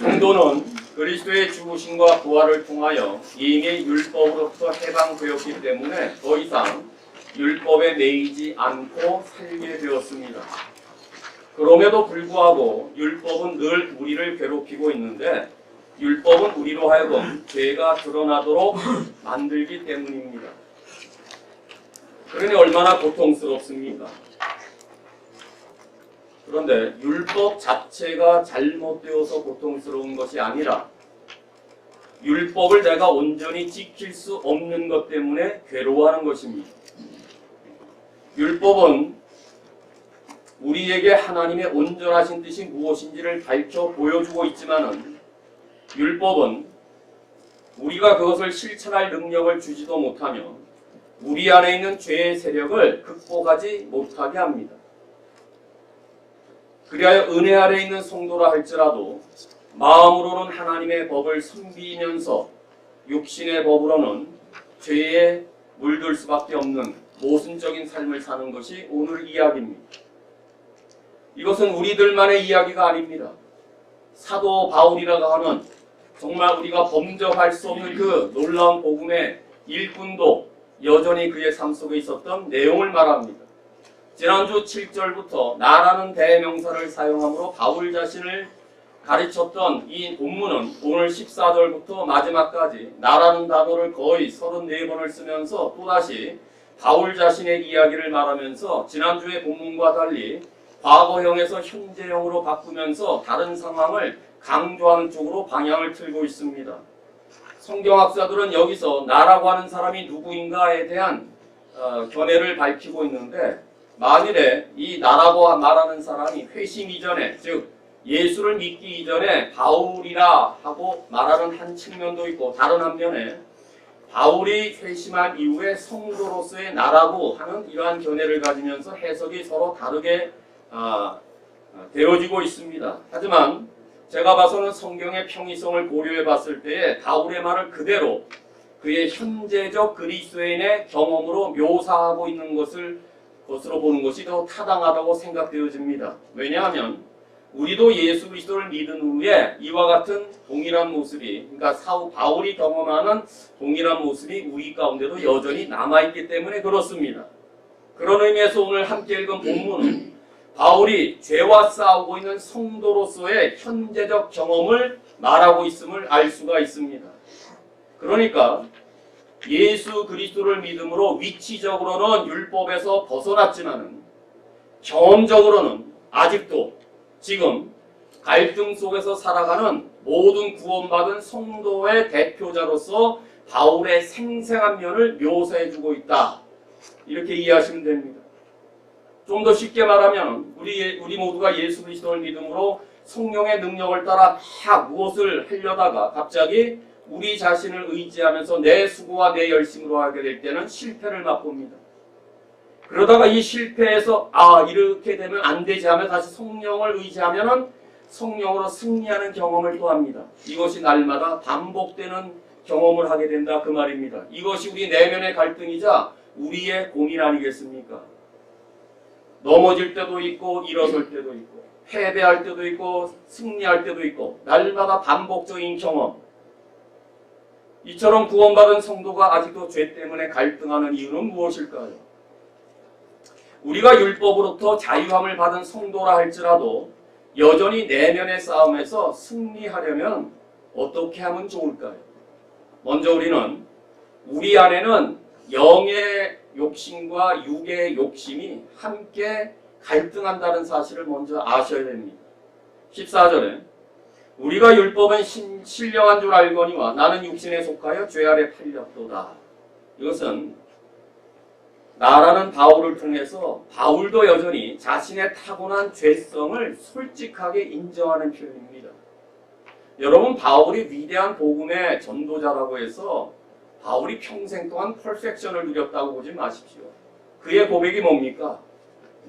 성도는 그리스도의 죽으심과 부활을 통하여 이미 율법으로부터 해방되었기 때문에 더 이상 율법에 매이지 않고 살게 되었습니다. 그럼에도 불구하고 율법은 늘 우리를 괴롭히고 있는데 율법은 우리로 하여금 죄가 드러나도록 만들기 때문입니다. 그러니 얼마나 고통스럽습니까? 그런데 율법 자체가 잘못되어서 고통스러운 것이 아니라 율법을 내가 온전히 지킬 수 없는 것 때문에 괴로워하는 것입니다. 율법은 우리에게 하나님의 온전하신 뜻이 무엇인지를 밝혀 보여주고 있지만은 율법은 우리가 그것을 실천할 능력을 주지도 못하며 우리 안에 있는 죄의 세력을 극복하지 못하게 합니다. 그리하여 은혜 아래 있는 성도라 할지라도 마음으로는 하나님의 법을 섬기면서 육신의 법으로는 죄에 물들 수밖에 없는 모순적인 삶을 사는 것이 오늘 이야기입니다. 이것은 우리들만의 이야기가 아닙니다. 사도 바울이라고 하는 정말 우리가 범접할 수 없는 그 놀라운 복음의 일꾼도 여전히 그의 삶 속에 있었던 내용을 말합니다. 지난주 7절부터 나라는 대명사를 사용함으로 바울 자신을 가르쳤던 이 본문은 오늘 14절부터 마지막까지 나라는 단어를 거의 34번을 쓰면서 또다시 바울 자신의 이야기를 말하면서 지난주의 본문과 달리 과거형에서 현재형으로 바꾸면서 다른 상황을 강조하는 쪽으로 방향을 틀고 있습니다. 성경학자들은 여기서 나라고 하는 사람이 누구인가에 대한 견해를 밝히고 있는데 만일에 이 나라고 말하는 사람이 회심 이전에 즉 예수를 믿기 이전에 바울이라 하고 말하는 한 측면도 있고 다른 한면에 바울이 회심한 이후에 성도로서의 나라고 하는 이러한 견해를 가지면서 해석이 서로 다르게 되어지고 있습니다. 하지만 제가 봐서는 성경의 평이성을 고려해 봤을 때에 바울의 말을 그대로 그의 현재적 그리스도인의 경험으로 묘사하고 있는 것으로 보는 것이 더 타당하다고 생각되어집니다. 왜냐하면 우리도 예수 그리스도를 믿은 후에 이와 같은 동일한 모습이 그러니까 바울이 경험하는 동일한 모습이 우리 가운데도 여전히 남아있기 때문에 그렇습니다. 그런 의미에서 오늘 함께 읽은 본문은 바울이 죄와 싸우고 있는 성도로서의 현재적 경험을 말하고 있음을 알 수가 있습니다. 그러니까 예수 그리스도를 믿음으로 위치적으로는 율법에서 벗어났지만은 경험적으로는 아직도 지금 갈등 속에서 살아가는 모든 구원받은 성도의 대표자로서 바울의 생생한 면을 묘사해주고 있다. 이렇게 이해하시면 됩니다. 좀 더 쉽게 말하면 우리 모두가 예수 그리스도를 믿음으로 성령의 능력을 따라 막 무엇을 하려다가 갑자기 우리 자신을 의지하면서 내 수고와 내 열심으로 하게 될 때는 실패를 맛봅니다. 그러다가 이 실패에서 이렇게 되면 안 되지 하면 다시 성령을 의지하면은 성령으로 승리하는 경험을 또 합니다. 이것이 날마다 반복되는 경험을 하게 된다 그 말입니다. 이것이 우리 내면의 갈등이자 우리의 고민 아니겠습니까? 넘어질 때도 있고 일어설 때도 있고 패배할 때도 있고 승리할 때도 있고 날마다 반복적인 경험. 이처럼 구원받은 성도가 아직도 죄 때문에 갈등하는 이유는 무엇일까요? 우리가 율법으로부터 자유함을 받은 성도라 할지라도 여전히 내면의 싸움에서 승리하려면 어떻게 하면 좋을까요? 먼저 우리는 우리 안에는 영의 욕심과 육의 욕심이 함께 갈등한다는 사실을 먼저 아셔야 됩니다. 14절에 우리가 율법은 신령한 줄 알거니와 나는 육신에 속하여 죄 아래 팔렸도다. 이것은 나라는 바울을 통해서 바울도 여전히 자신의 타고난 죄성을 솔직하게 인정하는 표현입니다. 여러분 바울이 위대한 복음의 전도자라고 해서 바울이 평생 동안 퍼펙션을 누렸다고 보지 마십시오. 그의 고백이 뭡니까?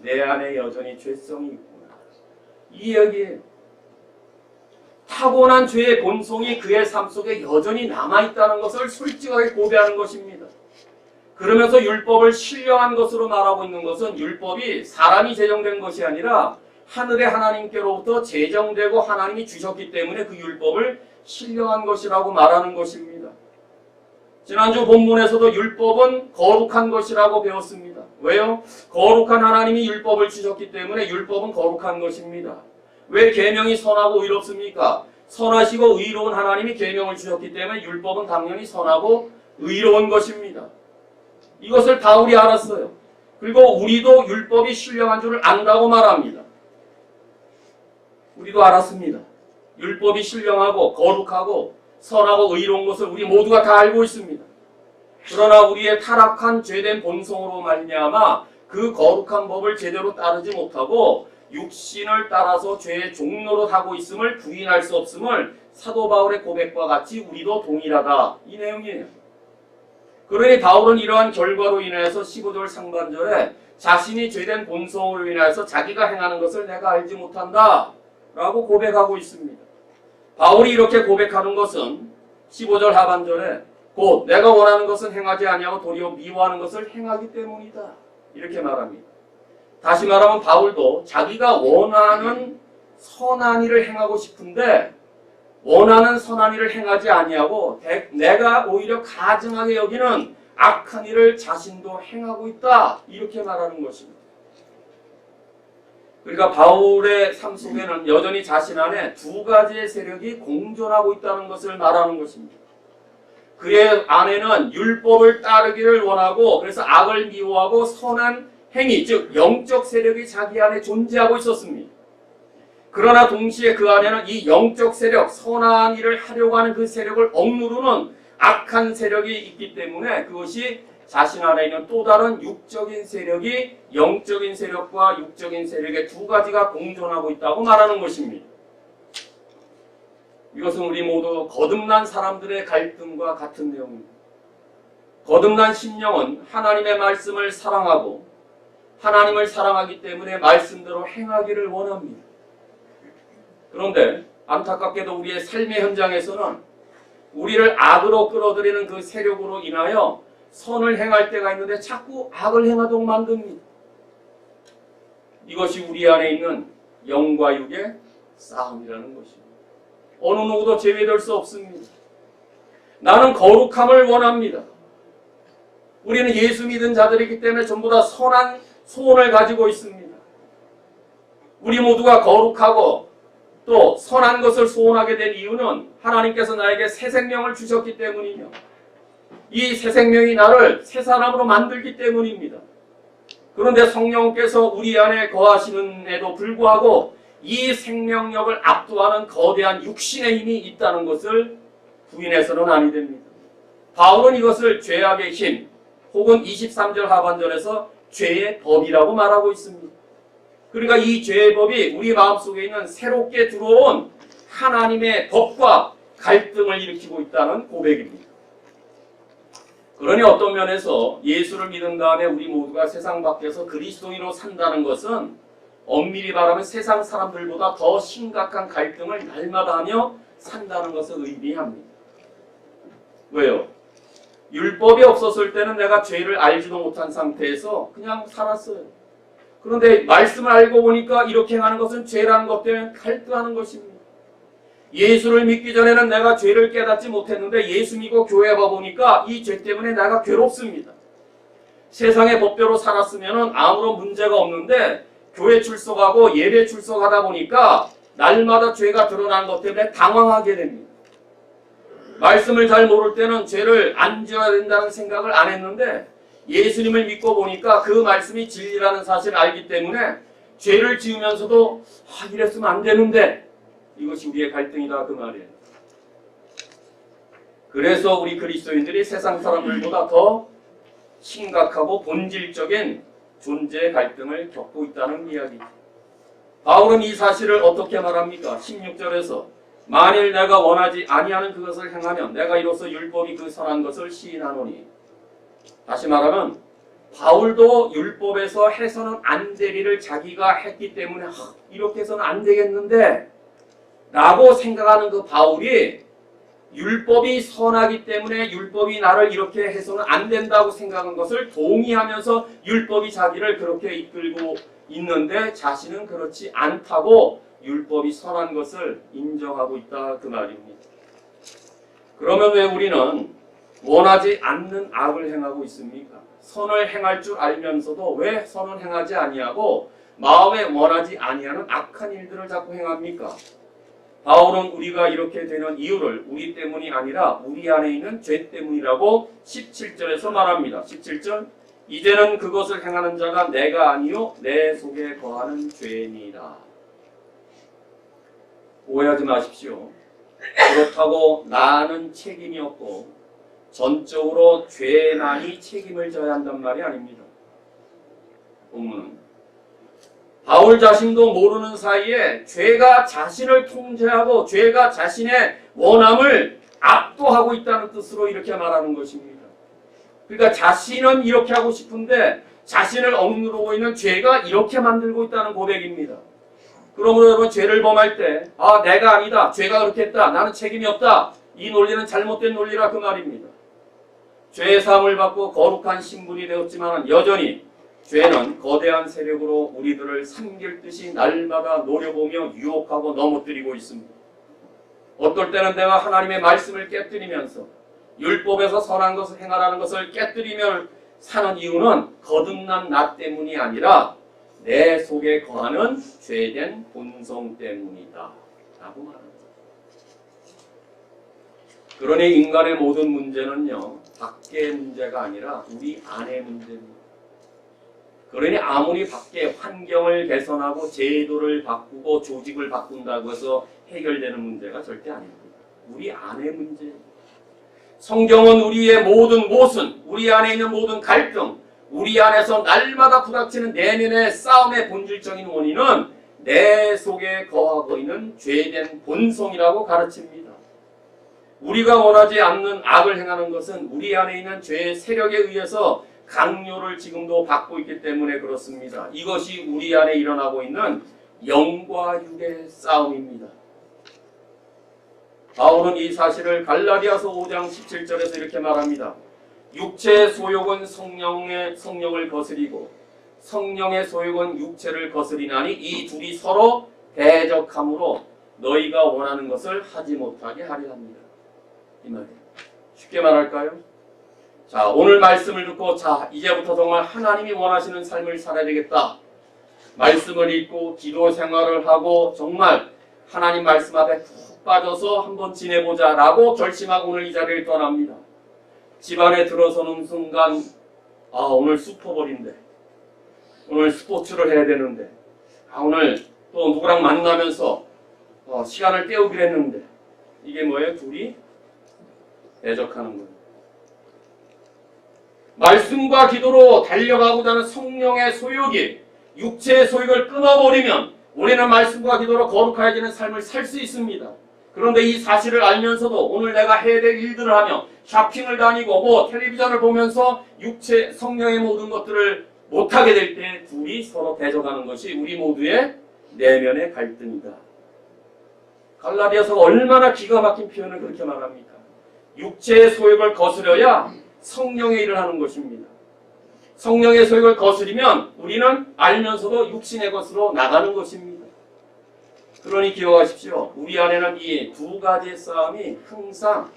내 안에 여전히 죄성이 있구나. 이 이야기예요. 타고난 죄의 본성이 그의 삶 속에 여전히 남아있다는 것을 솔직하게 고백하는 것입니다. 그러면서 율법을 신령한 것으로 말하고 있는 것은 율법이 사람이 제정된 것이 아니라 하늘의 하나님께로부터 제정되고 하나님이 주셨기 때문에 그 율법을 신령한 것이라고 말하는 것입니다. 지난주 본문에서도 율법은 거룩한 것이라고 배웠습니다. 왜요? 거룩한 하나님이 율법을 주셨기 때문에 율법은 거룩한 것입니다. 왜 계명이 선하고 의롭습니까? 선하시고 의로운 하나님이 계명을 주셨기 때문에 율법은 당연히 선하고 의로운 것입니다. 이것을 바울이 알았어요. 그리고 우리도 율법이 신령한 줄을 안다고 말합니다. 우리도 알았습니다. 율법이 신령하고 거룩하고 선하고 의로운 것을 우리 모두가 다 알고 있습니다. 그러나 우리의 타락한 죄된 본성으로 말미암아 그 거룩한 법을 제대로 따르지 못하고 육신을 따라서 죄의 종노릇 하고 있음을 부인할 수 없음을 사도 바울의 고백과 같이 우리도 동일하다. 이 내용이에요. 그러니 바울은 이러한 결과로 인해서 15절 상반절에 자신이 죄된 본성으로 인해서 자기가 행하는 것을 내가 알지 못한다 라고 고백하고 있습니다. 바울이 이렇게 고백하는 것은 15절 하반절에 곧 내가 원하는 것은 행하지 아니하고 도리어 미워하는 것을 행하기 때문이다. 이렇게 말합니다. 다시 말하면 바울도 자기가 원하는 선한 일을 행하고 싶은데 원하는 선한 일을 행하지 아니하고 내가 오히려 가증하게 여기는 악한 일을 자신도 행하고 있다. 이렇게 말하는 것입니다. 그러니까 바울의 삶 속에는 여전히 자신 안에 두 가지의 세력이 공존하고 있다는 것을 말하는 것입니다. 그의 안에는 율법을 따르기를 원하고 그래서 악을 미워하고 선한 행위, 즉 영적 세력이 자기 안에 존재하고 있었습니다. 그러나 동시에 그 안에는 이 영적 세력, 선한 일을 하려고 하는 그 세력을 억누르는 악한 세력이 있기 때문에 그것이 자신 안에 있는 또 다른 육적인 세력이 영적인 세력과 육적인 세력의 두 가지가 공존하고 있다고 말하는 것입니다. 이것은 우리 모두 거듭난 사람들의 갈등과 같은 내용입니다. 거듭난 심령은 하나님의 말씀을 사랑하고 하나님을 사랑하기 때문에 말씀대로 행하기를 원합니다. 그런데 안타깝게도 우리의 삶의 현장에서는 우리를 악으로 끌어들이는 그 세력으로 인하여 선을 행할 때가 있는데 자꾸 악을 행하도록 만듭니다. 이것이 우리 안에 있는 영과 육의 싸움이라는 것입니다. 어느 누구도 제외될 수 없습니다. 나는 거룩함을 원합니다. 우리는 예수 믿은 자들이기 때문에 전부 다 선한 소원을 가지고 있습니다. 우리 모두가 거룩하고 또 선한 것을 소원하게 된 이유는 하나님께서 나에게 새 생명을 주셨기 때문이며 이 새 생명이 나를 새 사람으로 만들기 때문입니다. 그런데 성령께서 우리 안에 거하시는에도 불구하고 이 생명력을 압도하는 거대한 육신의 힘이 있다는 것을 부인해서는 아니 됩니다. 바울은 이것을 죄악의 힘 혹은 23절 하반절에서 죄의 법이라고 말하고 있습니다. 그러니까 이 죄의 법이 우리 마음속에 있는 새롭게 들어온 하나님의 법과 갈등을 일으키고 있다는 고백입니다. 그러니 어떤 면에서 예수를 믿은 다음에 우리 모두가 세상 밖에서 그리스도인으로 산다는 것은 엄밀히 말하면 세상 사람들보다 더 심각한 갈등을 날마다 하며 산다는 것을 의미합니다. 왜요? 율법이 없었을 때는 내가 죄를 알지도 못한 상태에서 그냥 살았어요. 그런데 말씀을 알고 보니까 이렇게 하는 것은 죄라는 것 때문에 갈등하는 것입니다. 예수를 믿기 전에는 내가 죄를 깨닫지 못했는데 예수 믿고 교회 와보니까 이 죄 때문에 내가 괴롭습니다. 세상의 법대로 살았으면 아무런 문제가 없는데 교회 출석하고 예배 출석하다 보니까 날마다 죄가 드러나는 것 때문에 당황하게 됩니다. 말씀을 잘 모를 때는 죄를 안 지어야 된다는 생각을 안 했는데 예수님을 믿고 보니까 그 말씀이 진리라는 사실을 알기 때문에 죄를 지으면서도 이랬으면 안 되는데 이것이 우리의 갈등이다 그 말이에요. 그래서 우리 그리스도인들이 세상 사람들보다 더 심각하고 본질적인 존재의 갈등을 겪고 있다는 이야기죠. 바울은 이 사실을 어떻게 말합니까? 16절에서 만일 내가 원하지 아니하는 그것을 행하면 내가 이로써 율법이 그 선한 것을 시인하노니. 다시 말하면 바울도 율법에서 해서는 안 될 일을 자기가 했기 때문에 이렇게 해서는 안 되겠는데 라고 생각하는 그 바울이 율법이 선하기 때문에 율법이 나를 이렇게 해서는 안 된다고 생각한 것을 동의하면서 율법이 자기를 그렇게 이끌고 있는데 자신은 그렇지 않다고 율법이 선한 것을 인정하고 있다 그 말입니다. 그러면 왜 우리는 원하지 않는 악을 행하고 있습니까? 선을 행할 줄 알면서도 왜 선을 행하지 아니하고 마음에 원하지 아니하는 악한 일들을 자꾸 행합니까? 바울은 우리가 이렇게 되는 이유를 우리 때문이 아니라 우리 안에 있는 죄 때문이라고 17절에서 말합니다. 17절 이제는 그것을 행하는 자가 내가 아니요 내 속에 거하는 죄니라. 오해하지 마십시오. 그렇다고 나는 책임이 없고 전적으로 죄만이 책임을 져야 한단 말이 아닙니다. 본문은 바울 자신도 모르는 사이에 죄가 자신을 통제하고 죄가 자신의 원함을 압도하고 있다는 뜻으로 이렇게 말하는 것입니다. 그러니까 자신은 이렇게 하고 싶은데 자신을 억누르고 있는 죄가 이렇게 만들고 있다는 고백입니다. 그러므로 여러분 죄를 범할 때 내가 아니다. 죄가 그렇게 했다. 나는 책임이 없다. 이 논리는 잘못된 논리라 그 말입니다. 죄의 사함을 받고 거룩한 신분이 되었지만 여전히 죄는 거대한 세력으로 우리들을 삼킬 듯이 날마다 노려보며 유혹하고 넘어뜨리고 있습니다. 어떨 때는 내가 하나님의 말씀을 깨뜨리면서 율법에서 선한 것을 행하라는 것을 깨뜨리며 사는 이유는 거듭난 나 때문이 아니라 내 속에 거하는 죄된 본성 때문이다 라고 말합니다. 그러니 인간의 모든 문제는요 밖의 문제가 아니라 우리 안의 문제입니다. 그러니 아무리 밖에 환경을 개선하고 제도를 바꾸고 조직을 바꾼다고 해서 해결되는 문제가 절대 아닙니다. 우리 안의 문제예요. 성경은 우리의 모든 모순, 우리 안에 있는 모든 갈등, 우리 안에서 날마다 부닥치는 내면의 싸움의 본질적인 원인은 내 속에 거하고 있는 죄된 본성이라고 가르칩니다. 우리가 원하지 않는 악을 행하는 것은 우리 안에 있는 죄의 세력에 의해서 강요를 지금도 받고 있기 때문에 그렇습니다. 이것이 우리 안에 일어나고 있는 영과 육의 싸움입니다. 바울은 이 사실을 갈라디아서 5장 17절에서 이렇게 말합니다. 육체의 소욕은 성령을 거스리고 성령의 소욕은 육체를 거스리나니 이 둘이 서로 대적함으로 너희가 원하는 것을 하지 못하게 하려 합니다. 이 말이에요. 쉽게 말할까요? 자, 오늘 말씀을 듣고 이제부터 정말 하나님이 원하시는 삶을 살아야 되겠다. 말씀을 읽고 기도 생활을 하고 정말 하나님 말씀 앞에 푹 빠져서 한번 지내보자 라고 결심하고 오늘 이 자리를 떠납니다. 집안에 들어서는 순간 오늘 슈퍼볼인데 오늘 스포츠를 해야 되는데 오늘 또 누구랑 만나면서 시간을 때우기로 했는데 이게 뭐예요? 둘이 대적하는 거예요. 말씀과 기도로 달려가고자 하는 성령의 소욕이 육체의 소욕을 끊어버리면 우리는 말씀과 기도로 거룩해지는 삶을 살 수 있습니다. 그런데 이 사실을 알면서도 오늘 내가 해야 될 일들을 하며 쇼핑을 다니고 텔레비전을 보면서 육체 성령의 모든 것들을 못하게 될 때 둘이 서로 대적하는 것이 우리 모두의 내면의 갈등이다. 갈라디아서가 얼마나 기가 막힌 표현을 그렇게 말합니까? 육체의 소욕을 거스려야 성령의 일을 하는 것입니다. 성령의 소욕을 거스리면 우리는 알면서도 육신의 것으로 나가는 것입니다. 그러니 기억하십시오. 우리 안에는 이 두 가지의 싸움이 항상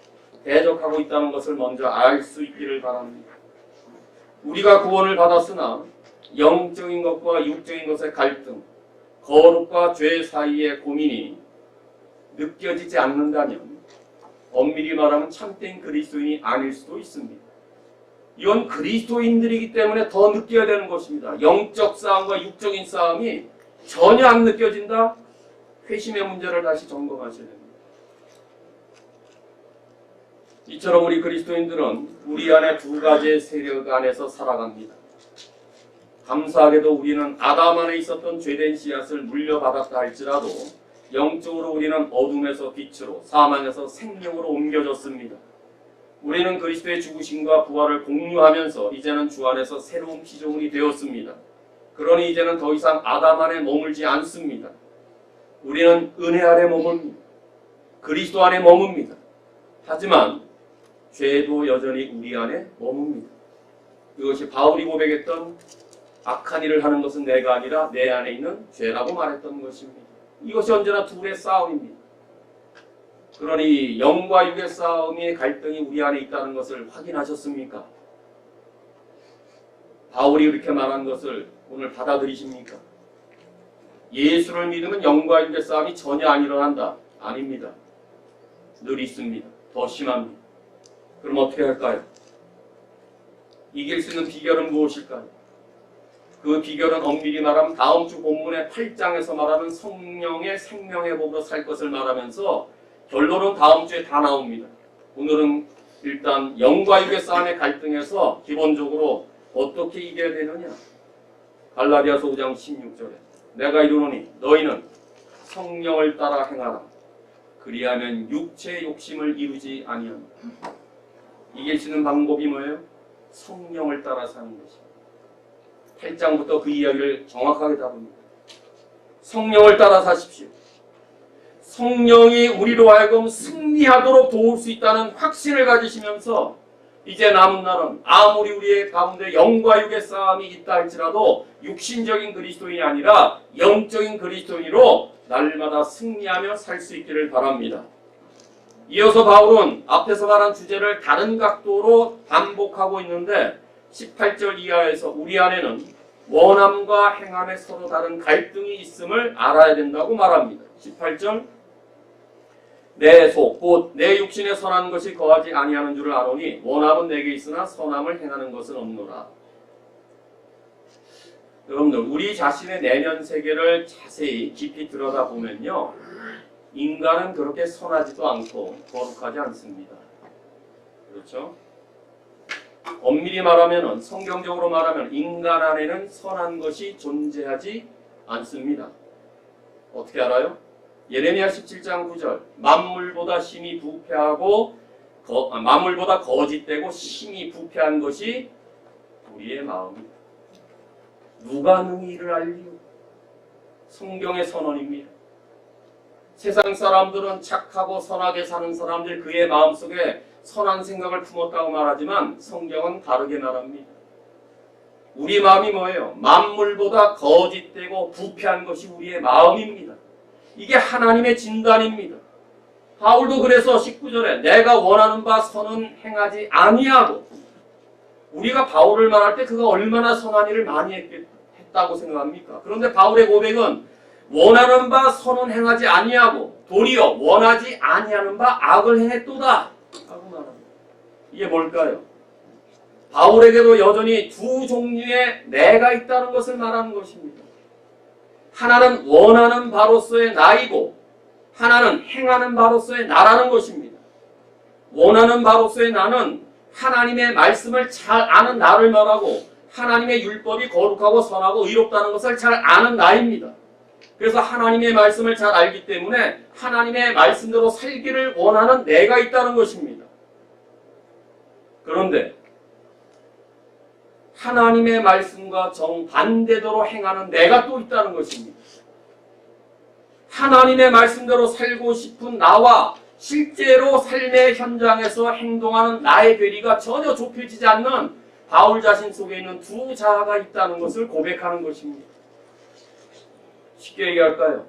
대적하고 있다는 것을 먼저 알 수 있기를 바랍니다. 우리가 구원을 받았으나 영적인 것과 육적인 것의 갈등, 거룩과 죄 사이의 고민이 느껴지지 않는다면 엄밀히 말하면 참된 그리스도인이 아닐 수도 있습니다. 이건 그리스도인들이기 때문에 더 느껴야 되는 것입니다. 영적 싸움과 육적인 싸움이 전혀 안 느껴진다? 회심의 문제를 다시 점검하셔야 됩니다. 이처럼 우리 그리스도인들은 우리 안에 두 가지의 세력 안에서 살아갑니다. 감사하게도 우리는 아담 안에 있었던 죄된 씨앗을 물려받았다 할지라도 영적으로 우리는 어둠에서 빛으로 사망에서 생명으로 옮겨졌습니다. 우리는 그리스도의 죽으심과 부활을 공유하면서 이제는 주 안에서 새로운 피조물이 되었습니다. 그러니 이제는 더 이상 아담 안에 머물지 않습니다. 우리는 은혜 아래 머뭅니다. 그리스도 안에 머뭅니다. 하지만 죄도 여전히 우리 안에 머뭅니다. 이것이 바울이 고백했던 악한 일을 하는 것은 내가 아니라 내 안에 있는 죄라고 말했던 것입니다. 이것이 언제나 둘의 싸움입니다. 그러니 영과 육의 싸움의 갈등이 우리 안에 있다는 것을 확인하셨습니까? 바울이 그렇게 말한 것을 오늘 받아들이십니까? 예수를 믿으면 영과 육의 싸움이 전혀 안 일어난다. 아닙니다. 늘 있습니다. 더 심합니다. 그럼 어떻게 할까요? 이길 수 있는 비결은 무엇일까요? 그 비결은 엄밀히 말하면 다음 주 본문의 8장에서 말하는 성령의 생명의 법으로 살 것을 말하면서 결론은 다음 주에 다 나옵니다. 오늘은 일단 영과 육의 싸움의 갈등에서 기본적으로 어떻게 이겨야 되느냐? 갈라디아서 5장 16절에 내가 이르노니 너희는 성령을 따라 행하라. 그리하면 육체의 욕심을 이루지 아니하노라. 이길 수 있는 방법이 뭐예요? 성령을 따라 사는 것입니다. 8장부터 그 이야기를 정확하게 다룹니다. 성령을 따라 사십시오. 성령이 우리로 하여금 승리하도록 도울 수 있다는 확신을 가지시면서 이제 남은 날은 아무리 우리의 가운데 영과 육의 싸움이 있다 할지라도 육신적인 그리스도인이 아니라 영적인 그리스도인으로 날마다 승리하며 살 수 있기를 바랍니다. 이어서 바울은 앞에서 말한 주제를 다른 각도로 반복하고 있는데 18절 이하에서 우리 안에는 원함과 행함에 서로 다른 갈등이 있음을 알아야 된다고 말합니다. 18절 내 속 곧 내 육신에 선한 것이 거하지 아니하는 줄을 아노니 원함은 내게 있으나 선함을 행하는 것은 없노라. 여러분들 우리 자신의 내면 세계를 자세히 깊이 들여다보면요. 인간은 그렇게 선하지도 않고 거룩하지 않습니다. 그렇죠? 엄밀히 말하면 성경적으로 말하면 인간 안에는 선한 것이 존재하지 않습니다. 어떻게 알아요? 예레미야 17장 9절 만물보다 심히 부패하고 만물보다 거짓되고 심히 부패한 것이 우리의 마음이다. 누가 능히 이를 알리요? 성경의 선언입니다. 세상 사람들은 착하고 선하게 사는 사람들 그의 마음속에 선한 생각을 품었다고 말하지만 성경은 다르게 말합니다. 우리 마음이 뭐예요? 만물보다 거짓되고 부패한 것이 우리의 마음입니다. 이게 하나님의 진단입니다. 바울도 그래서 19절에 내가 원하는 바 선은 행하지 아니하고 우리가 바울을 말할 때 그가 얼마나 선한 일을 많이 했다고 생각합니까? 그런데 바울의 고백은 원하는 바 선은 행하지 아니하고 도리어 원하지 아니하는 바 악을 행했도다 하고 말합니다. 이게 뭘까요? 바울에게도 여전히 두 종류의 내가 있다는 것을 말하는 것입니다. 하나는 원하는 바로서의 나이고 하나는 행하는 바로서의 나라는 것입니다. 원하는 바로서의 나는 하나님의 말씀을 잘 아는 나를 말하고 하나님의 율법이 거룩하고 선하고 의롭다는 것을 잘 아는 나입니다. 그래서 하나님의 말씀을 잘 알기 때문에 하나님의 말씀대로 살기를 원하는 내가 있다는 것입니다. 그런데 하나님의 말씀과 정반대대로 행하는 내가 또 있다는 것입니다. 하나님의 말씀대로 살고 싶은 나와 실제로 삶의 현장에서 행동하는 나의 괴리가 전혀 좁혀지지 않는 바울 자신 속에 있는 두 자아가 있다는 것을 고백하는 것입니다. 쉽게 얘기할까요?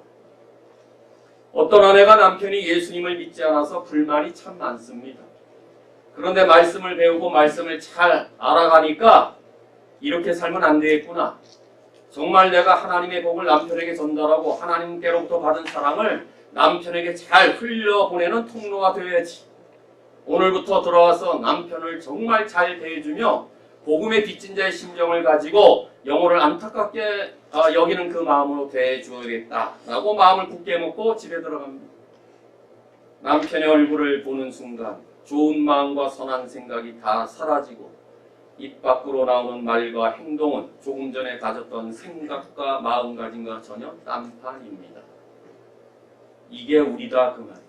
어떤 아내가 남편이 예수님을 믿지 않아서 불만이 참 많습니다. 그런데 말씀을 배우고 말씀을 잘 알아가니까 이렇게 살면 안 되겠구나. 정말 내가 하나님의 복을 남편에게 전달하고 하나님께로부터 받은 사랑을 남편에게 잘 흘려보내는 통로가 되어야지. 오늘부터 들어와서 남편을 정말 잘 대해주며 복음의 빚진 자의 심정을 가지고 영혼을 안타깝게 여기는 그 마음으로 대해줘야겠다 라고 마음을 굳게 먹고 집에 들어갑니다. 남편의 얼굴을 보는 순간 좋은 마음과 선한 생각이 다 사라지고 입 밖으로 나오는 말과 행동은 조금 전에 가졌던 생각과 마음가짐과 전혀 딴판입니다. 이게 우리다 그 말이에요.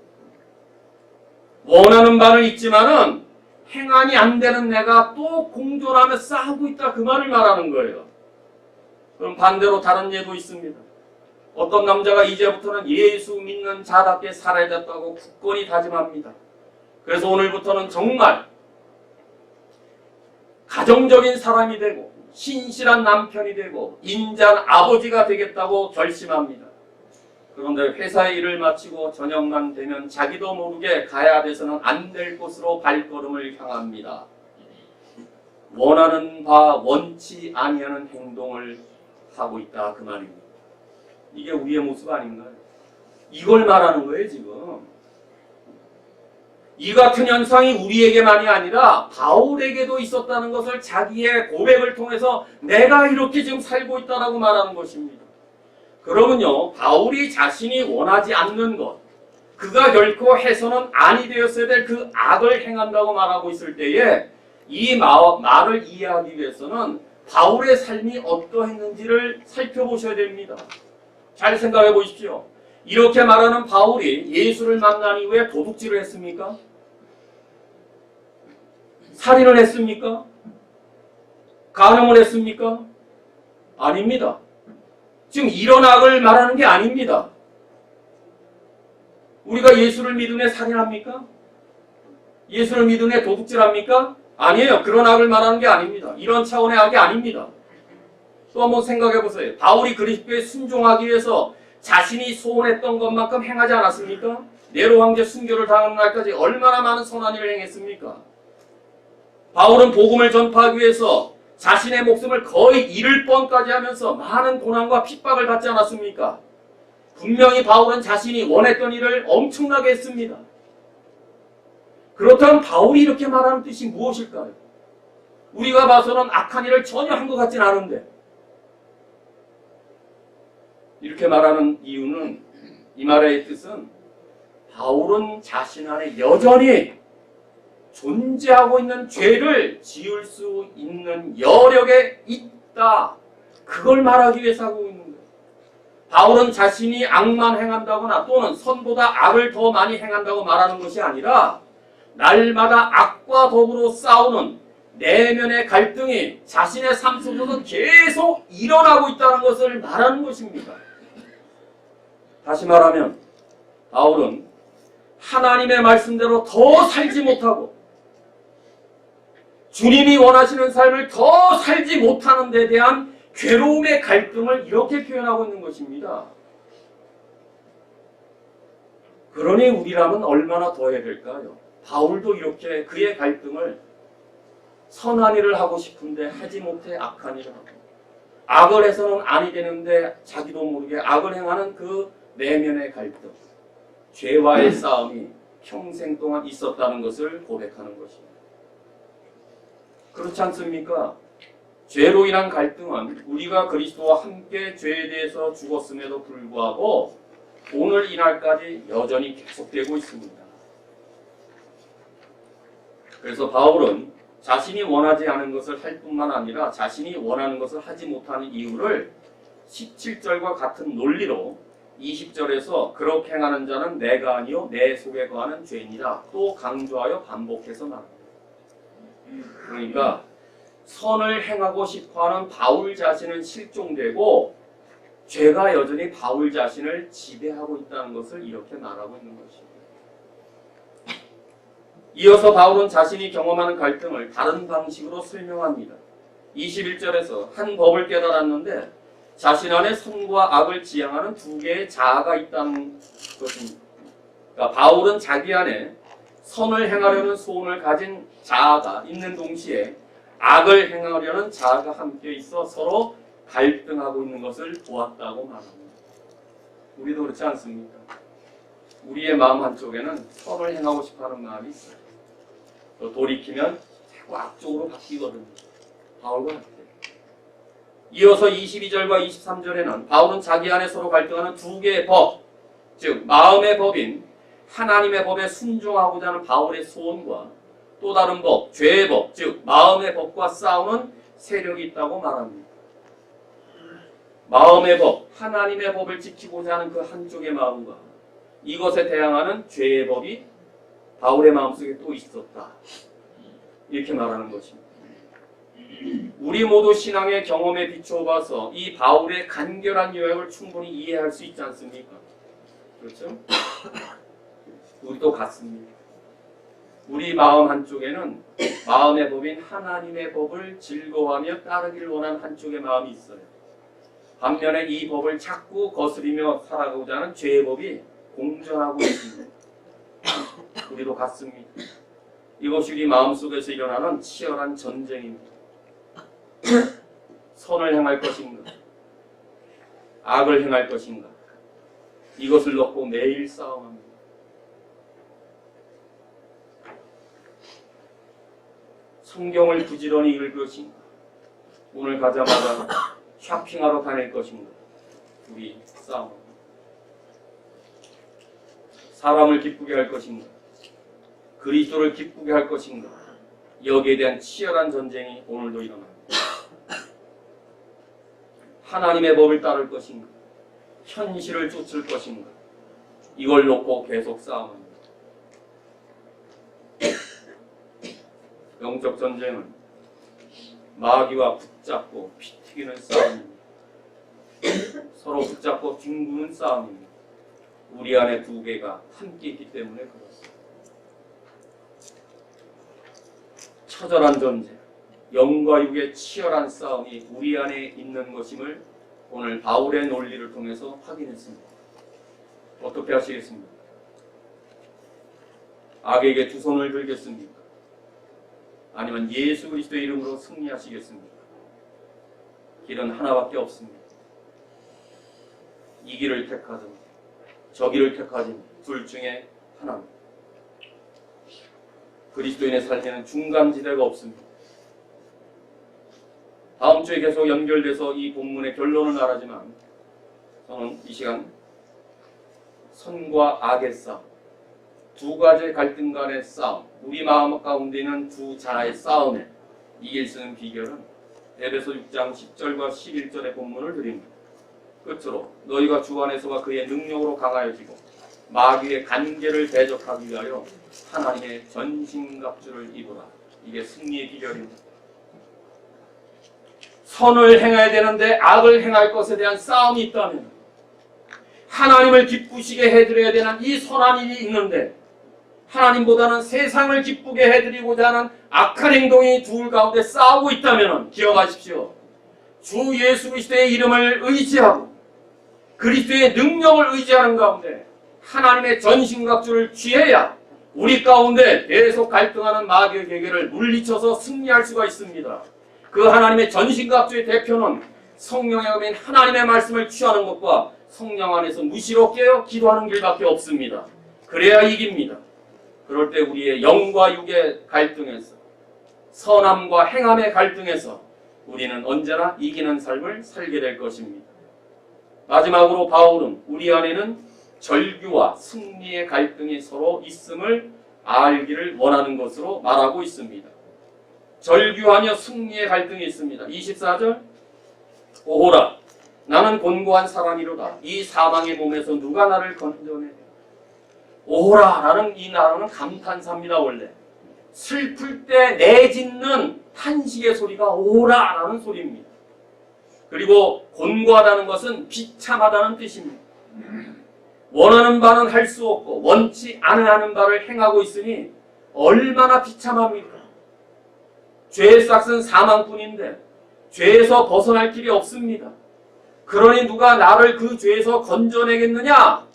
원하는 바는 있지만은 행함이 안 되는 내가 또 공존하며 싸우고 있다 그 말을 말하는 거예요. 그럼 반대로 다른 예도 있습니다. 어떤 남자가 이제부터는 예수 믿는 자답게 살아야겠다고 굳건히 다짐합니다. 그래서 오늘부터는 정말 가정적인 사람이 되고 신실한 남편이 되고 인자한 아버지가 되겠다고 결심합니다. 그런데 회사의 일을 마치고 저녁만 되면 자기도 모르게 가야 돼서는 안 될 곳으로 발걸음을 향합니다. 원하는 바 원치 아니하는 행동을 하고 있다 그 말입니다. 이게 우리의 모습 아닌가요? 이걸 말하는 거예요 지금. 이 같은 현상이 우리에게만이 아니라 바울에게도 있었다는 것을 자기의 고백을 통해서 내가 이렇게 지금 살고 있다라고 말하는 것입니다. 그러면요, 바울이 자신이 원하지 않는 것, 그가 결코 해서는 아니 되었어야 될 그 악을 행한다고 말하고 있을 때에 이 말을 이해하기 위해서는 바울의 삶이 어떠했는지를 살펴보셔야 됩니다. 잘 생각해 보십시오. 이렇게 말하는 바울이 예수를 만난 이후에 도둑질을 했습니까? 살인을 했습니까? 간음을 했습니까? 아닙니다. 지금 이런 악을 말하는 게 아닙니다. 우리가 예수를 믿은 애 살인합니까? 예수를 믿은 애 도둑질합니까? 아니에요. 그런 악을 말하는 게 아닙니다. 이런 차원의 악이 아닙니다. 또 한번 생각해 보세요. 바울이 그리스도에 순종하기 위해서 자신이 소원했던 것만큼 행하지 않았습니까? 네로 황제 순교를 당하는 날까지 얼마나 많은 선한 일을 행했습니까? 바울은 복음을 전파하기 위해서 자신의 목숨을 거의 잃을 뻔까지 하면서 많은 고난과 핍박을 받지 않았습니까? 분명히 바울은 자신이 원했던 일을 엄청나게 했습니다. 그렇다면 바울이 이렇게 말하는 뜻이 무엇일까요? 우리가 봐서는 악한 일을 전혀 한 것 같진 않은데 이렇게 말하는 이유는, 이 말의 뜻은 바울은 자신 안에 여전히 존재하고 있는 죄를 지을 수 있는 여력에 있다. 그걸 말하기 위해서 하고 있는 거예요. 바울은 자신이 악만 행한다거나 또는 선보다 악을 더 많이 행한다고 말하는 것이 아니라 날마다 악과 더불어 싸우는 내면의 갈등이 자신의 삶 속에서 계속 일어나고 있다는 것을 말하는 것입니다. 다시 말하면 바울은 하나님의 말씀대로 더 살지 못하고 주님이 원하시는 삶을 더 살지 못하는 데 대한 괴로움의 갈등을 이렇게 표현하고 있는 것입니다. 그러니 우리라면 얼마나 더 해야 될까요? 바울도 이렇게 그의 갈등을 선한 일을 하고 싶은데 하지 못해 악한 일을 하고, 악을 해서는 아니 되는데 자기도 모르게 악을 행하는 그 내면의 갈등, 죄와의 싸움이 평생 동안 있었다는 것을 고백하는 것입니다. 그렇지 않습니까? 죄로 인한 갈등은 우리가 그리스도와 함께 죄에 대해서 죽었음에도 불구하고 오늘 이날까지 여전히 계속되고 있습니다. 그래서 바울은 자신이 원하지 않은 것을 할 뿐만 아니라 자신이 원하는 것을 하지 못하는 이유를 17절과 같은 논리로 20절에서 그렇게 행하는 자는 내가 아니요 내 속에 거하는 죄인이라 또 강조하여 반복해서 말합니다. 그러니까 선을 행하고 싶어하는 바울 자신은 실종되고 죄가 여전히 바울 자신을 지배하고 있다는 것을 이렇게 말하고 있는 것입니다. 이어서 바울은 자신이 경험하는 갈등을 다른 방식으로 설명합니다. 21절에서 한 법을 깨달았는데 자신 안에 선과 악을 지향하는 두 개의 자아가 있다는 것입니다. 그러니까 바울은 자기 안에 선을 행하려는 소원을 가진 자아가 있는 동시에 악을 행하려는 자아가 함께 있어 서로 갈등하고 있는 것을 보았다고 말합니다. 우리도 그렇지 않습니까? 우리의 마음 한쪽에는 선을 행하고 싶어하는 마음이 있어요. 또 돌이키면 자꾸 악쪽으로 바뀌거든요. 바울과 같아요. 이어서 22절과 23절에는 바울은 자기 안에 서로 갈등하는 두 개의 법, 즉 마음의 법인 하나님의 법에 순종하고자 하는 바울의 소원과 또 다른 법, 죄의 법, 즉 마음의 법과 싸우는 세력이 있다고 말합니다. 마음의 법, 하나님의 법을 지키고자 하는 그 한쪽의 마음과 이것에 대항하는 죄의 법이 바울의 마음속에 또 있었다. 이렇게 말하는 것입니다. 우리 모두 신앙의 경험에 비추어봐서 이 바울의 간결한 요약을 충분히 이해할 수 있지 않습니까? 그렇죠? 우리도 같습니다. 우리 마음 한쪽에는 마음의 법인 하나님의 법을 즐거워하며 따르기를 원하는 한쪽의 마음이 있어요. 반면에 이 법을 자꾸 거스리며 살아가고자 하는 죄의 법이 공존하고 있습니다. 우리도 같습니다. 이것이 우리 마음속에서 일어나는 치열한 전쟁입니다. 선을 행할 것인가, 악을 행할 것인가, 이것을 놓고 매일 싸움합니다. 성경을 부지런히 읽을 것인가, 오늘 가자마자 쇼핑하러 다닐 것인가, 우리 싸움합니다. 사람을 기쁘게 할 것인가, 그리스도를 기쁘게 할 것인가, 여기에 대한 치열한 전쟁이 오늘도 일어납니다. 하나님의 법을 따를 것인가, 현실을 쫓을 것인가, 이걸 놓고 계속 싸움합니다. 영적 전쟁은 마귀와 붙잡고 피 튀기는 싸움입니다. 서로 붙잡고 뒹구는 싸움입니다. 우리 안에 두 개가 함께 있기 때문에 그렇습니다. 처절한 전쟁, 영과 육의 치열한 싸움이 우리 안에 있는 것임을 오늘 바울의 논리를 통해서 확인했습니다. 어떻게 하시겠습니까? 악에게 두 손을 들겠습니까? 아니면 예수 그리스도의 이름으로 승리하시겠습니까? 길은 하나밖에 없습니다. 이 길을 택하든 저 길을 택하든 둘 중에 하나입니다. 그리스도인의 삶에는 중간지대가 없습니다. 다음 주에 계속 연결돼서 이 본문의 결론을 말하지만 저는 이 시간 선과 악의 싸움, 두 가지 갈등 간의 싸움, 우리 마음 가운데 있는 두 자아의 싸움에 이길 수 있는 비결은 에베소 6장 10절과 11절의 본문을 드립니다. 끝으로 너희가 주 안에서와 그의 능력으로 강하여지고 마귀의 간계를 대적하기 위하여 하나님의 전신갑주를 입으라. 이게 승리의 비결입니다. 선을 행해야 되는데 악을 행할 것에 대한 싸움이 있다면, 하나님을 기쁘시게 해드려야 되는 이 선한 일이 있는데 하나님보다는 세상을 기쁘게 해드리고자 하는 악한 행동이 둘 가운데 싸우고 있다면 기억하십시오. 주 예수 그리스도의 이름을 의지하고 그리스도의 능력을 의지하는 가운데 하나님의 전신갑주를 취해야 우리 가운데 계속 갈등하는 마귀의 계계를 물리쳐서 승리할 수가 있습니다. 그 하나님의 전신갑주의 대표는 성령에 의한 하나님의 말씀을 취하는 것과 성령 안에서 무시롭게 기도하는 길밖에 없습니다. 그래야 이깁니다. 그럴 때 우리의 영과 육의 갈등에서, 선함과 행함의 갈등에서 우리는 언제나 이기는 삶을 살게 될 것입니다. 마지막으로 바울은 우리 안에는 절규와 승리의 갈등이 서로 있음을 알기를 원하는 것으로 말하고 있습니다. 절규하며 승리의 갈등이 있습니다. 24절, 오호라 나는 곤고한 사람이로다. 이 사망의 몸에서 누가 나를 건져내랴. 오호라 라는 이 나라는 감탄사입니다. 원래 슬플 때 내짖는 탄식의 소리가 오호라 라는 소리입니다. 그리고 곤고하다는 것은 비참하다는 뜻입니다. 원하는 바는 할 수 없고 원치 않은 바를 행하고 있으니 얼마나 비참합니까? 죄의 싹은 사망뿐인데 죄에서 벗어날 길이 없습니다. 그러니 누가 나를 그 죄에서 건져내겠느냐?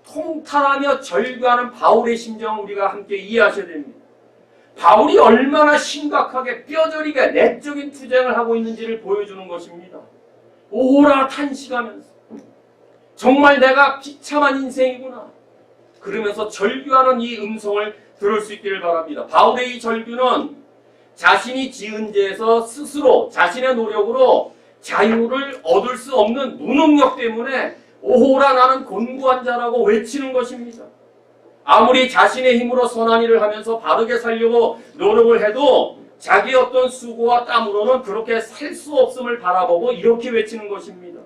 통탄하며 절규하는 바울의 심정을 우리가 함께 이해하셔야 됩니다. 바울이 얼마나 심각하게 뼈저리게 내적인 투쟁을 하고 있는지를 보여주는 것입니다. 오라 탄식하면서 정말 내가 비참한 인생이구나 그러면서 절규하는 이 음성을 들을 수 있기를 바랍니다. 바울의 이 절규는 자신이 지은 죄에서 스스로 자신의 노력으로 자유를 얻을 수 없는 무능력 때문에 오호라 나는 곤고한 자라고 외치는 것입니다. 아무리 자신의 힘으로 선한 일을 하면서 바르게 살려고 노력을 해도 자기의 어떤 수고와 땀으로는 그렇게 살 수 없음을 바라보고 이렇게 외치는 것입니다.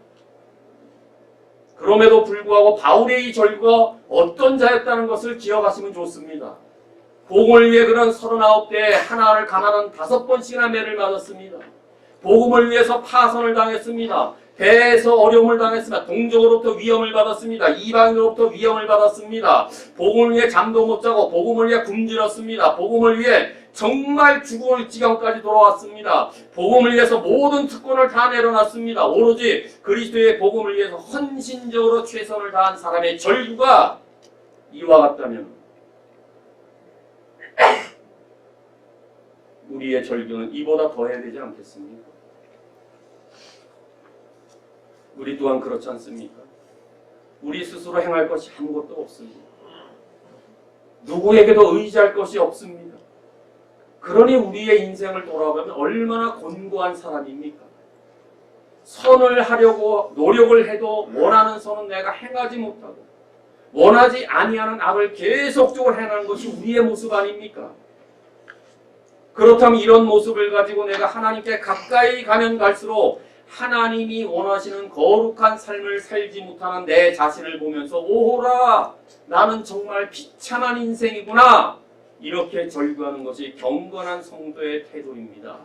그럼에도 불구하고 바울의 이 절규가 어떤 자였다는 것을 기억하시면 좋습니다. 복음을 위해 그는 39대에 하나를 가난한 5번씩이나 매를 맞았습니다. 복음을 위해서 파선을 당했습니다. 배에서 어려움을 당했습니다. 동족으로부터 위험을 받았습니다. 이방인으로부터 위험을 받았습니다. 복음을 위해 잠도 못 자고 복음을 위해 굶주렸습니다. 복음을 위해 정말 죽을 지경까지 돌아왔습니다. 복음을 위해서 모든 특권을 다 내려놨습니다. 오로지 그리스도의 복음을 위해서 헌신적으로 최선을 다한 사람의 절규가 이와 같다면 우리의 절규는 이보다 더해야 되지 않겠습니까? 우리 또한 그렇지 않습니까? 우리 스스로 행할 것이 아무것도 없습니다. 누구에게도 의지할 것이 없습니다. 그러니 우리의 인생을 돌아보면 얼마나 곤고한 사람입니까? 선을 하려고 노력을 해도 원하는 선은 내가 행하지 못하고 원하지 아니하는 악을 계속적으로 행하는 것이 우리의 모습 아닙니까? 그렇다면 이런 모습을 가지고 내가 하나님께 가까이 가면 갈수록 하나님이 원하시는 거룩한 삶을 살지 못하는 내 자신을 보면서 오호라 나는 정말 비참한 인생이구나 이렇게 절규하는 것이 경건한 성도의 태도입니다.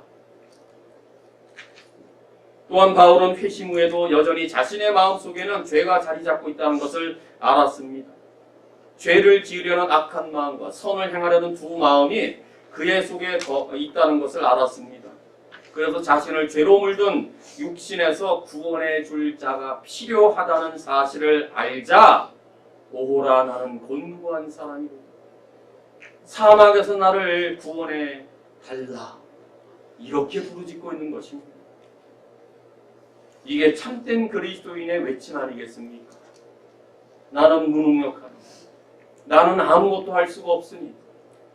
또한 바울은 회심 후에도 여전히 자신의 마음속에는 죄가 자리 잡고 있다는 것을 알았습니다. 죄를 지으려는 악한 마음과 선을 행하려는 두 마음이 그의 속에 있다는 것을 알았습니다. 그래서 자신을 죄로 물든 육신에서 구원해 줄 자가 필요하다는 사실을 알자 오호라 나는 곤고한 사람이고 사막에서 나를 구원해 달라 이렇게 부르짖고 있는 것입니다. 이게 참된 그리스도인의 외침 아니겠습니까? 나는 무능력하다. 나는 아무것도 할 수가 없으니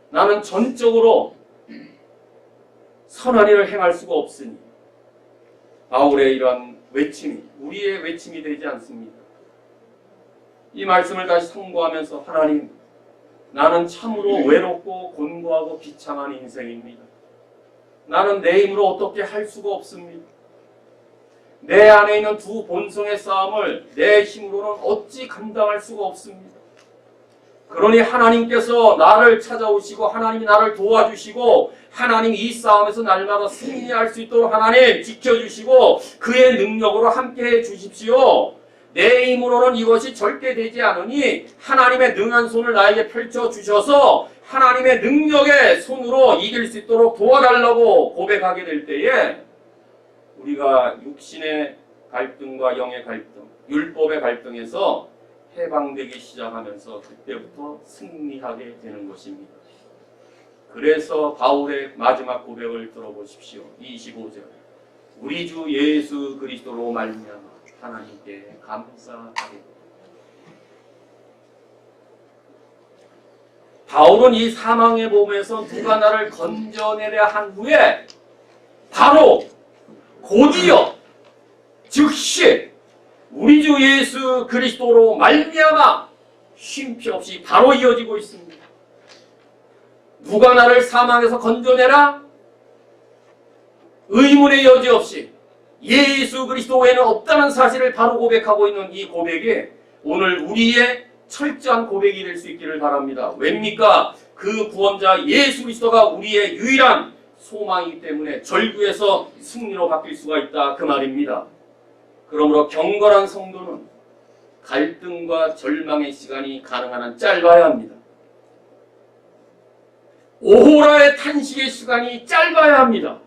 나는 전적으로 선한 일을 행할 수가 없으니 바울의 이러한 외침이 우리의 외침이 되지 않습니다. 이 말씀을 다시 선고하면서 하나님 나는 참으로 외롭고 곤고하고 비참한 인생입니다. 나는 내 힘으로 어떻게 할 수가 없습니다. 내 안에 있는 두 본성의 싸움을 내 힘으로는 어찌 감당할 수가 없습니다. 그러니 하나님께서 나를 찾아오시고 하나님이 나를 도와주시고 하나님이 이 싸움에서 날마다 승리할 수 있도록 하나님 지켜주시고 그의 능력으로 함께해 주십시오. 내 힘으로는 이것이 절대 되지 않으니 하나님의 능한 손을 나에게 펼쳐주셔서 하나님의 능력의 손으로 이길 수 있도록 도와달라고 고백하게 될 때에 우리가 육신의 갈등과 영의 갈등, 율법의 갈등에서 해방되기 시작하면서 그때부터 승리하게 되는 것입니다. 그래서 바울의 마지막 고백을 들어보십시오. 25절 우리 주 예수 그리스도로 말미암아 하나님께 감사하리. 바울은 이 사망의 몸에서 누가 나를 건져내려 한 후에 바로 곧이어 즉시 우리 주 예수 그리스도로 말미암아 쉼표 없이 바로 이어지고 있습니다. 누가 나를 사망에서 건져내라? 의문의 여지 없이 예수 그리스도 외에는 없다는 사실을 바로 고백하고 있는 이 고백이 오늘 우리의 철저한 고백이 될 수 있기를 바랍니다. 왜입니까? 그 구원자 예수 그리스도가 우리의 유일한 소망이기 때문에 절규에서 승리로 바뀔 수가 있다 그 말입니다. 그러므로 경건한 성도는 갈등과 절망의 시간이 가능한 한 짧아야 합니다. 오호라의 탄식의 시간이 짧아야 합니다.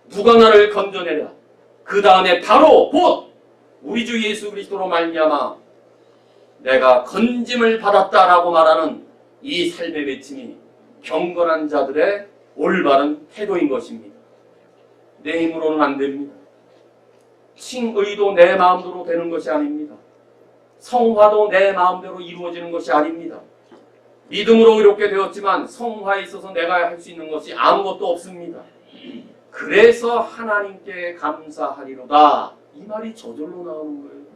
누가 나를 건져내랴? 그 다음에 바로 곧 우리 주 예수 그리스도로 말미암아 내가 건짐을 받았다라고 말하는 이 삶의 외침이 경건한 자들의 올바른 태도인 것입니다. 내 힘으로는 안 됩니다. 칭의도 내 마음대로 되는 것이 아닙니다. 성화도 내 마음대로 이루어지는 것이 아닙니다. 믿음으로 이렇게 되었지만 성화에 있어서 내가 할 수 있는 것이 아무것도 없습니다. 그래서 하나님께 감사하리로다. 이 말이 저절로 나오는 거예요.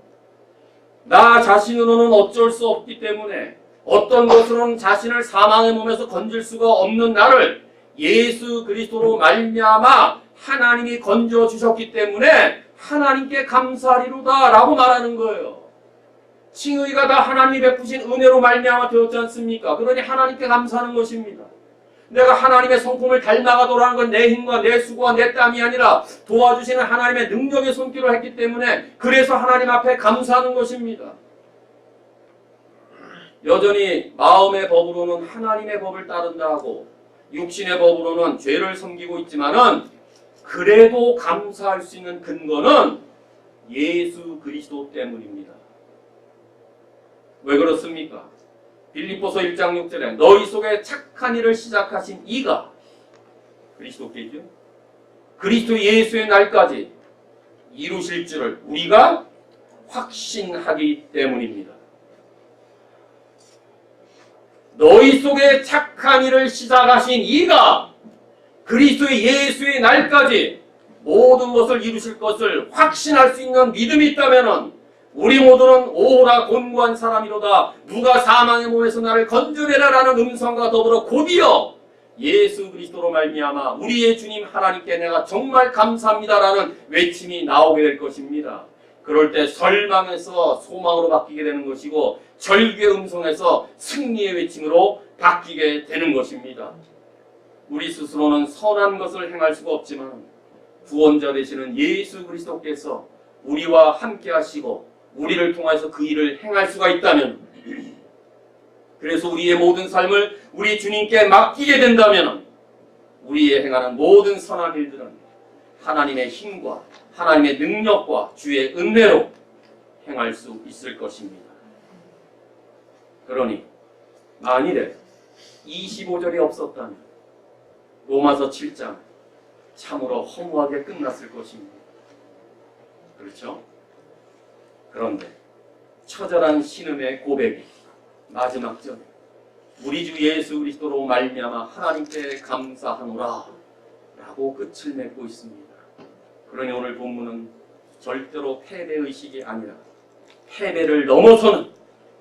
나 자신으로는 어쩔 수 없기 때문에 어떤 것으로는 자신을 사망의 몸에서 건질 수가 없는 나를 예수 그리스도로 말미암아 하나님이 건져주셨기 때문에 하나님께 감사하리로다 라고 말하는 거예요. 칭의가 다 하나님이 베푸신 은혜로 말미암아 되었지 않습니까? 그러니 하나님께 감사하는 것입니다. 내가 하나님의 성품을 닮아가도록 하는 건 내 힘과 내 수고와 내 땀이 아니라 도와주시는 하나님의 능력의 손길을 했기 때문에 그래서 하나님 앞에 감사하는 것입니다. 여전히 마음의 법으로는 하나님의 법을 따른다 하고 육신의 법으로는 죄를 섬기고 있지만은 그래도 감사할 수 있는 근거는 예수 그리스도 때문입니다. 왜 그렇습니까? 빌립보서 1장 6절에 너희 속에 착한 일을 시작하신 이가 그리스도께죠. 그리스도 예수의 날까지 이루실 줄을 우리가 확신하기 때문입니다. 너희 속에 착한 일을 시작하신 이가 그리스도의 예수의 날까지 모든 것을 이루실 것을 확신할 수 있는 믿음이 있다면 우리 모두는 오라 곤고한 사람이로다 누가 사망의 몸에서 나를 건져내라라는 음성과 더불어 곧이어 예수 그리스도로 말미암아 우리의 주님 하나님께 내가 정말 감사합니다라는 외침이 나오게 될 것입니다. 그럴 때 절망에서 소망으로 바뀌게 되는 것이고 절규의 음성에서 승리의 외침으로 바뀌게 되는 것입니다. 우리 스스로는 선한 것을 행할 수가 없지만 구원자 되시는 예수 그리스도께서 우리와 함께 하시고 우리를 통해서 그 일을 행할 수가 있다면, 그래서 우리의 모든 삶을 우리 주님께 맡기게 된다면 우리의 행하는 모든 선한 일들은 하나님의 힘과 하나님의 능력과 주의 은혜로 행할 수 있을 것입니다. 그러니 만일에 25절이 없었다면 로마서 7장 참으로 허무하게 끝났을 것입니다. 그렇죠? 그런데 처절한 신음의 고백이 마지막 절에 우리 주 예수 그리스도로 말미암아 하나님께 감사하노라 라고 끝을 맺고 있습니다. 그러니 오늘 본문은 절대로 패배의식이 아니라 패배를 넘어서는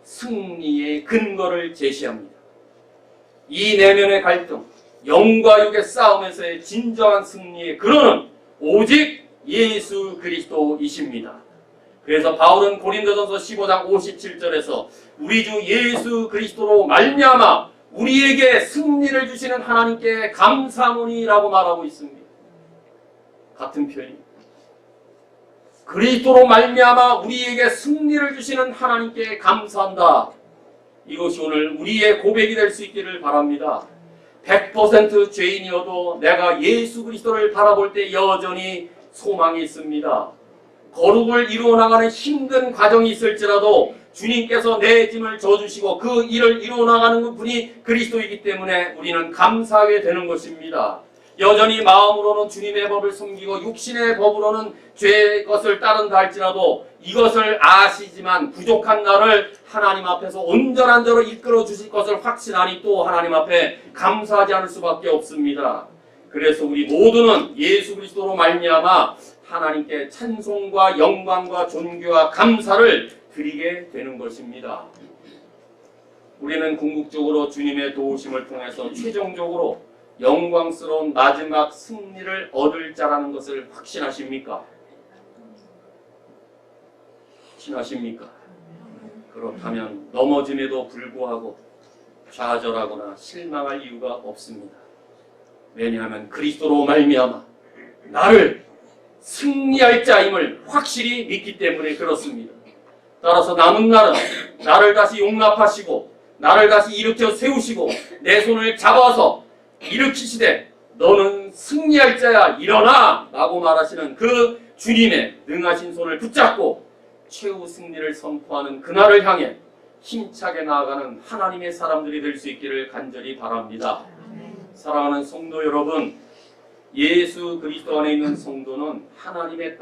승리의 근거를 제시합니다. 이 내면의 갈등, 영과 육의 싸움에서의 진정한 승리의 근원은 오직 예수 그리스도이십니다. 그래서 바울은 고린도전서 15장 57절에서 우리 주 예수 그리스도로 말미암아 우리에게 승리를 주시는 하나님께 감사하노니라고 말하고 있습니다. 같은 표현입니다. 그리스도로 말미암아 우리에게 승리를 주시는 하나님께 감사한다. 이것이 오늘 우리의 고백이 될 수 있기를 바랍니다. 100% 죄인이어도 내가 예수 그리스도를 바라볼 때 여전히 소망이 있습니다. 거룩을 이루어 나가는 힘든 과정이 있을지라도 주님께서 내 짐을 져주시고 그 일을 이루어 나가는 분이 그리스도이기 때문에 우리는 감사하게 되는 것입니다. 여전히 마음으로는 주님의 법을 섬기고 육신의 법으로는 죄의 것을 따른다 할지라도 이것을 아시지만 부족한 나를 하나님 앞에서 온전한 대로 이끌어 주실 것을 확신하니 또 하나님 앞에 감사하지 않을 수밖에 없습니다. 그래서 우리 모두는 예수 그리스도로 말미암아 하나님께 찬송과 영광과 존귀와 감사를 드리게 되는 것입니다. 우리는 궁극적으로 주님의 도우심을 통해서 최종적으로 영광스러운 마지막 승리를 얻을 자라는 것을 확신하십니까? 확신하십니까? 그렇다면 넘어짐에도 불구하고 좌절하거나 실망할 이유가 없습니다. 왜냐하면 그리스도로 말미암아 나를 승리할 자임을 확실히 믿기 때문에 그렇습니다. 따라서 남은 날은 나를 다시 용납하시고 나를 다시 일으켜 세우시고 내 손을 잡아서 일으키시되 너는 승리할 자야 일어나 라고 말하시는 그 주님의 능하신 손을 붙잡고 최후 승리를 선포하는 그날을 향해 힘차게 나아가는 하나님의 사람들이 될 수 있기를 간절히 바랍니다. 사랑하는 성도 여러분, 예수 그리스도 안에 있는 성도는 하나님의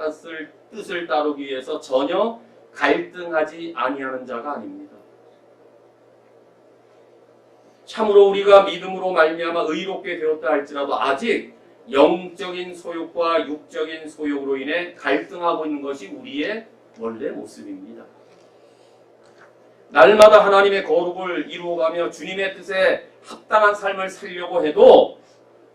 뜻을 따르기 위해서 전혀 갈등하지 아니하는 자가 아닙니다. 참으로 우리가 믿음으로 말미암아 의롭게 되었다 할지라도 아직 영적인 소욕과 육적인 소욕으로 인해 갈등하고 있는 것이 우리의 원래 모습입니다. 날마다 하나님의 거룩을 이루어가며 주님의 뜻에 합당한 삶을 살려고 해도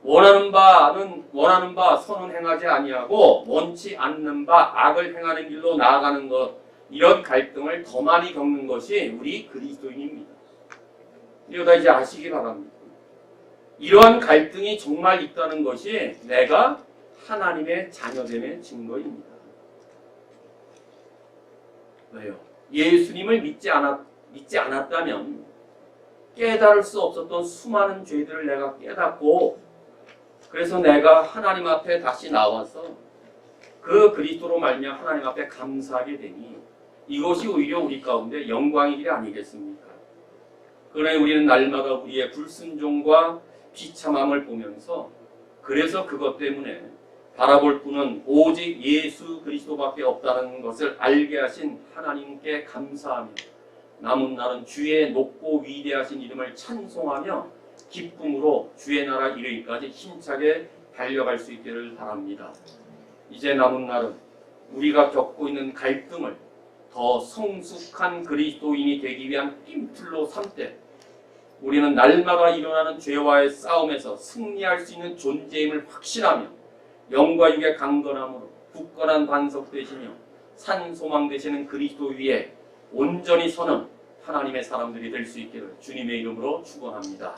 원하는 바 선은 행하지 아니하고 원치 않는 바 악을 행하는 길로 나아가는 것, 이런 갈등을 더 많이 겪는 것이 우리 그리스도인입니다. 이거 다 이제 아시기 바랍니다. 이러한 갈등이 정말 있다는 것이 내가 하나님의 자녀됨의 증거입니다. 왜요? 예수님을 믿지 않았다면 깨달을 수 없었던 수많은 죄들을 내가 깨닫고, 그래서 내가 하나님 앞에 다시 나와서 그 그리스도로 말미암아 하나님 앞에 감사하게 되니 이것이 오히려 우리 가운데 영광의 일이 아니겠습니까? 그러나 우리는 날마다 우리의 불순종과 비참함을 보면서, 그래서 그것 때문에 바라볼 분은 오직 예수 그리스도밖에 없다는 것을 알게 하신 하나님께 감사하며 남은 날은 주의 높고 위대하신 이름을 찬송하며 기쁨으로 주의 나라 이르기까지 힘차게 달려갈 수 있기를 바랍니다. 이제 남은 날은 우리가 겪고 있는 갈등을 더 성숙한 그리스도인이 되기 위한 낌틀로 삼되, 우리는 날마다 일어나는 죄와의 싸움에서 승리할 수 있는 존재임을 확신하며 영과 육의 강건함으로 굳건한 반석 되시며 산 소망 되시는 그리스도 위에 온전히 서는 하나님의 사람들이 될 수 있기를 주님의 이름으로 축원합니다.